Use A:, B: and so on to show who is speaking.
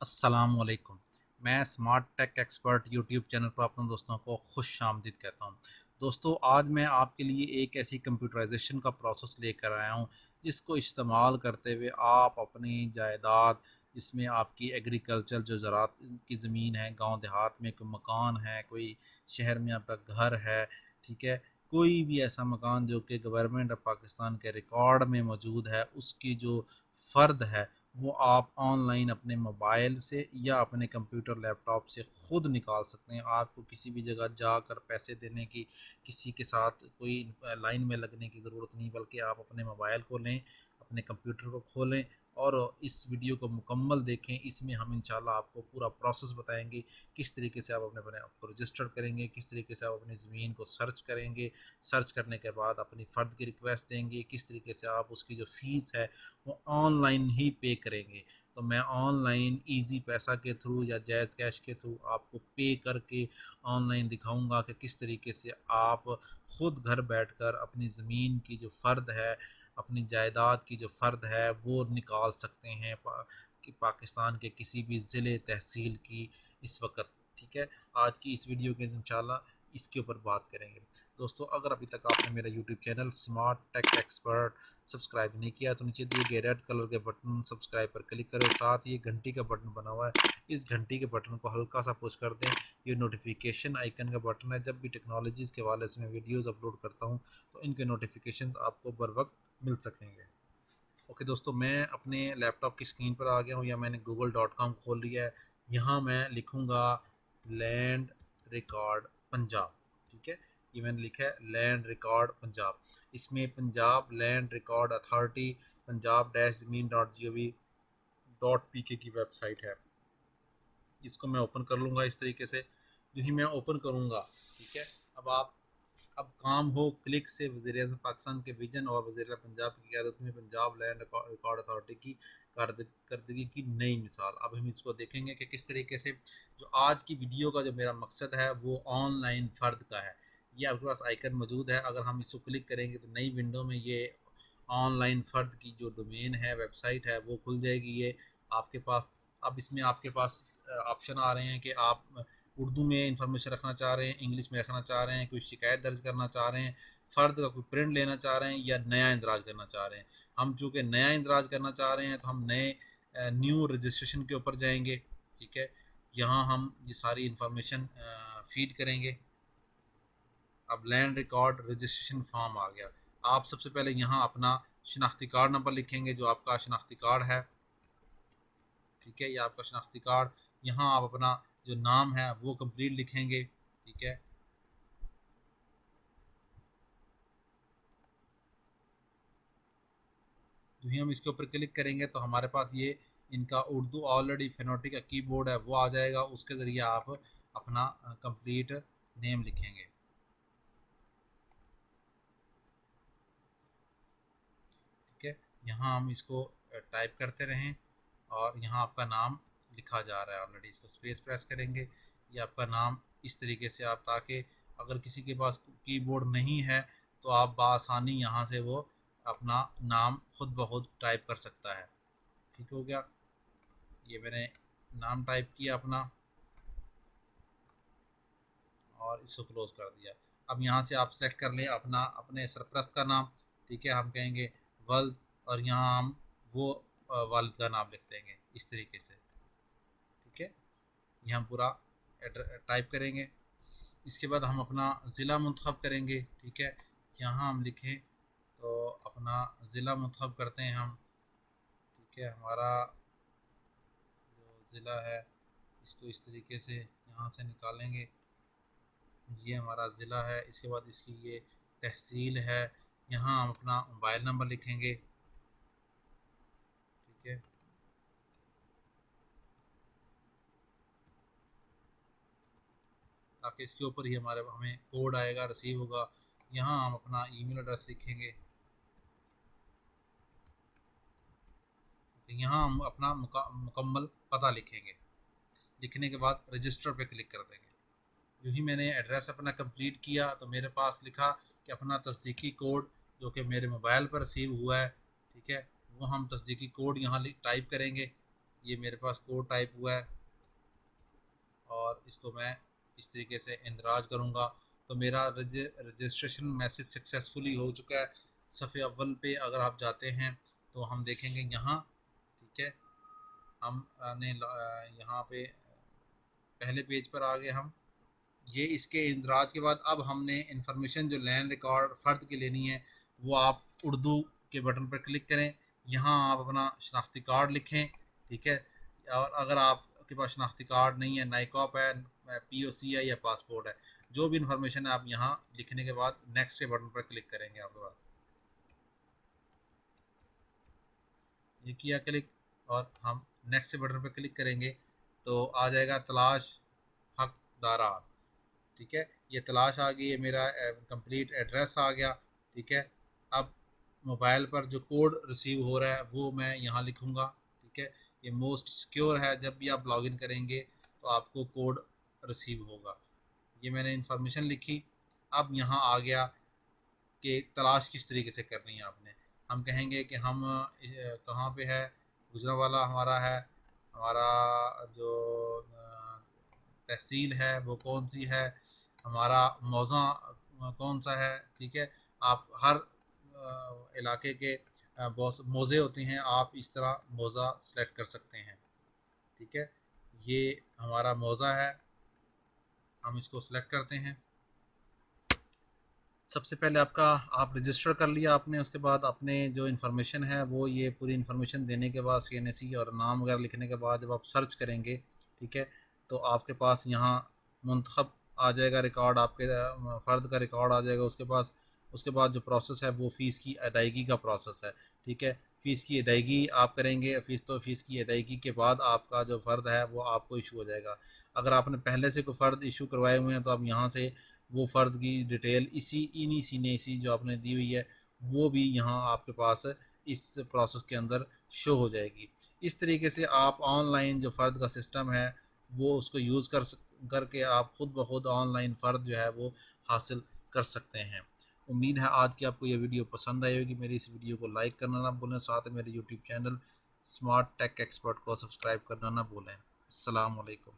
A: अस्सलामुअलैकुम। मैं smart tech expert YouTube channel पर अपने दोस्तों को खुश आमदीद कहता हूँ। दोस्तों, आज मैं आपके लिए एक ऐसी कंप्यूटराइजेशन का प्रोसेस लेकर आया हूँ जिसको इस्तेमाल करते हुए आप अपनी जायदाद, जिसमें आपकी एग्रीकल्चर जो ज़राअत की ज़मीन है, गांव देहात में कोई मकान है, कोई शहर में आपका घर है, ठीक है, कोई भी ऐसा मकान जो कि गवर्नमेंट ऑफ पाकिस्तान के रिकॉर्ड में मौजूद है, उसकी जो फ़र्द है वो आप ऑनलाइन अपने मोबाइल से या अपने कंप्यूटर लैपटॉप से ख़ुद निकाल सकते हैं। आपको किसी भी जगह जाकर पैसे देने की, किसी के साथ कोई लाइन में लगने की ज़रूरत नहीं, बल्कि आप अपने मोबाइल को लें, अपने कंप्यूटर को खोलें और इस वीडियो को मुकम्मल देखें। इसमें हम इंशाल्लाह आपको पूरा प्रोसेस बताएंगे, किस तरीके से आप अपने अपने आप को रजिस्टर करेंगे, किस तरीके से आप अपनी ज़मीन को सर्च करेंगे, सर्च करने के बाद अपनी फ़र्द की रिक्वेस्ट देंगे, किस तरीके से आप उसकी जो फ़ीस है वो ऑनलाइन ही पे करेंगे। तो मैं ऑनलाइन ईजी पैसा के थ्रू या जैज़ कैश के थ्रू आपको पे करके ऑनलाइन दिखाऊंगा कि किस तरीके से आप ख़ुद घर बैठकर अपनी ज़मीन की जो फ़र्द है, अपनी जायदाद की जो फ़र्द है वो निकाल सकते हैं कि पाकिस्तान के किसी भी ज़िले तहसील की इस वक्त। ठीक है, आज की इस वीडियो के इंशाल्लाह इसके ऊपर बात करेंगे। दोस्तों, अगर अभी तक आपने मेरा YouTube channel smart tech expert subscribe नहीं किया तो नीचे दिए गए रेड कलर के बटन सब्सक्राइब पर क्लिक करें, साथ ही घंटी का बटन बना हुआ है, इस घंटी के बटन को हल्का सा पुश कर दें। ये नोटिफिकेशन आइकन का बटन है, जब भी टेक्नोलॉजीज़ के हवाले से मैं वीडियोज़ अपलोड करता हूँ तो इनके नोटिफिकेशन आपको बर वक्त मिल सकेंगे। ओके दोस्तों, मैं अपने लैपटॉप की स्क्रीन पर आ गया हूँ या मैंने google.com खोल लिया है। यहाँ मैं लिखूँगा लैंड रिकॉर्ड पंजाब। ठीक है, ये मैंने लिखा है लैंड रिकॉर्ड पंजाब। इसमें Punjab land record authority Punjab dash ज़मीन .gov.pk की वेबसाइट है। इसको मैं ओपन कर लूँगा इस तरीके से। जो ही मैं ओपन करूँगा, ठीक है, अब काम हो क्लिक से वज़ीर-ए-आज़म पाकिस्तान के विजन और वज़ीर पंजाब की क़यादत में पंजाब लैंड रिकॉर्ड अथॉरिटी की कारकर्दगी की नई मिसाल। अब हम इसको देखेंगे कि किस तरीके से जो आज की वीडियो का जो मेरा मकसद है वो ऑनलाइन फ़र्द का है। ये आपके पास आइकन मौजूद है, अगर हम इसको क्लिक करेंगे तो नई विंडो में ये ऑनलाइन फ़र्द की जो डोमेन है, वेबसाइट है, वो खुल जाएगी। ये आपके पास अब इसमें आपके पास ऑप्शन आ रहे हैं कि आप उर्दू में इंफॉर्मेशन रखना चाह रहे हैं, इंग्लिश में रखना चाह रहे हैं, कोई शिकायत दर्ज करना चाह रहे हैं, फ़र्द का कोई प्रिंट लेना चाह रहे हैं या नया इंदराज करना चाह रहे हैं। हम चूँकि नया इंदराज करना चाह रहे हैं तो हम नए न्यू रजिस्ट्रेशन के ऊपर जाएंगे। ठीक है, यहाँ हम ये सारी इंफॉर्मेशन फीड करेंगे। अब लैंड रिकॉर्ड रजिस्ट्रेशन फॉर्म आ गया। आप सबसे पहले यहाँ अपना शनाख्ती कार्ड नंबर लिखेंगे, जो आपका शनाख्ती कार्ड है। ठीक है, ये आपका शनाख्ती कार्ड। यहाँ आप अपना जो नाम है वो कंप्लीट लिखेंगे। ठीक है, जो ही हम इसके ऊपर क्लिक करेंगे तो हमारे पास ये इनका उर्दू ऑलरेडी फेनोटिक का कीबोर्ड है वो आ जाएगा। उसके ज़रिए आप अपना कंप्लीट नेम लिखेंगे। ठीक है, यहाँ हम इसको टाइप करते रहें और यहाँ आपका नाम लिखा जा रहा है ऑलरेडी। इसको स्पेस प्रेस करेंगे, ये आपका नाम इस तरीके से आप, ताकि अगर किसी के पास कीबोर्ड नहीं है तो आप बआसानी यहाँ से वो अपना नाम खुद ब खुद टाइप कर सकता है। ठीक हो गया, ये मैंने नाम टाइप किया अपना और इसको क्लोज़ कर दिया। अब यहाँ से आप सेलेक्ट कर लें अपना अपने सरपरस्त का नाम। ठीक है, हम कहेंगे वल्द और यहाँ हम वो वालिद का नाम लिख देंगे इस तरीके से। ठीक है, ये हम पूरा टाइप करेंगे। इसके बाद हम अपना ज़िला मुंतखब करेंगे। ठीक है, यहाँ हम लिखें तो अपना ज़िला मुंतखब करते हैं हम। ठीक है, हमारा जो ज़िला है इसको इस तरीके से यहाँ से निकालेंगे। ये हमारा ज़िला है। इसके बाद इसकी ये तहसील है। यहाँ हम अपना मोबाइल नंबर लिखेंगे। ठीक है, ताकि इसके ऊपर ही हमारे हमें कोड आएगा, रिसीव होगा। यहाँ हम अपना ईमेल एड्रेस लिखेंगे। यहाँ हम अपना मुकम्मल पता लिखेंगे। लिखने के बाद रजिस्टर पे क्लिक कर देंगे। जो ही मैंने एड्रेस अपना कंप्लीट किया तो मेरे पास लिखा कि अपना तस्दीकी कोड जो कि मेरे मोबाइल पर रिसीव हुआ है, ठीक है, वो हम तस्दीकी कोड यहाँ टाइप करेंगे। ये मेरे पास कोड टाइप हुआ है और इसको मैं इस तरीके से इंदराज करूँगा तो मेरा रजिस्ट्रेशन मैसेज सक्सेसफुली हो चुका है। सफ़े अव्वल पे अगर आप जाते हैं तो हम देखेंगे यहाँ, ठीक है, हमने यहाँ पे पहले पेज पर आ गए हम। ये इसके इंदराज के बाद अब हमने इंफॉर्मेशन जो लैंड रिकॉर्ड फ़र्द की लेनी है वो आप उर्दू के बटन पर क्लिक करें। यहाँ आप अपना शनाख्ती कार्ड लिखें, ठीक है। और अगर आपके पास शनाख्ती कार्ड नहीं है, नाइकॉप है, पीओसी है या पासपोर्ट है, जो भी इंफॉर्मेशन है आप यहाँ लिखने के बाद नेक्स्ट के बटन पर क्लिक करेंगे। आपके बाद ये किया क्लिक और हम नेक्स्ट बटन पर क्लिक करेंगे तो आ जाएगा तलाश हकदारान, ठीक है। ये तलाश आ गई, ये मेरा कंप्लीट एड्रेस आ गया, ठीक है। अब मोबाइल पर जो कोड रिसीव हो रहा है वो मैं यहाँ लिखूँगा, ठीक है। ये मोस्ट सिक्योर है, जब भी आप लॉगिन करेंगे तो आपको कोड रिसीव होगा। ये मैंने इंफॉर्मेशन लिखी। अब यहाँ आ गया कि तलाश किस तरीके से करनी है आपने। हम कहेंगे कि हम कहाँ पे है, गुजरांवाला हमारा है, हमारा जो तहसील है वो कौन सी है, हमारा मौज़ा कौन सा है, ठीक है। आप हर इलाके के बहुत मौज़े होते हैं, आप इस तरह मौज़ा सेलेक्ट कर सकते हैं, ठीक है। ये हमारा मौज़ा है, हम इसको सेलेक्ट करते हैं। सबसे पहले आपका आप रजिस्टर कर लिया आपने, उसके बाद अपने जो इन्फॉर्मेशन है वो ये पूरी इन्फॉर्मेशन देने के बाद CNAC और नाम वगैरह लिखने के बाद जब आप सर्च करेंगे, ठीक है, तो आपके पास यहाँ मुंतखब आ जाएगा रिकॉर्ड, आपके फ़र्द का रिकॉर्ड आ जाएगा। उसके पास उसके बाद जो प्रोसेस है वो फ़ीस की अदायगी का प्रोसेस है, ठीक है। फ़ीस की अदायगी आप करेंगे, फ़ीस की अदायगी के बाद आपका जो फ़र्द है वो आपको इशू हो जाएगा। अगर आपने पहले से कोई फ़र्द इशू करवाए हुए हैं तो आप यहाँ से वो फ़र्द की डिटेल इन्हीं CNAC जो आपने दी हुई है वो भी यहाँ आपके पास इस प्रोसेस के अंदर शो हो जाएगी। इस तरीके से आप ऑनलाइन जो फ़र्द का सिस्टम है वो उसको यूज़ करके आप ख़ुद ब खुद ऑनलाइन फ़र्द जो है वो हासिल कर सकते हैं। उम्मीद है आज की आपको ये वीडियो पसंद आई होगी। मेरी इस वीडियो को लाइक करना ना भूलें, साथ में मेरे YouTube channel smart tech expert को सब्सक्राइब करना ना भूलें। अस्सलाम वालेकुम।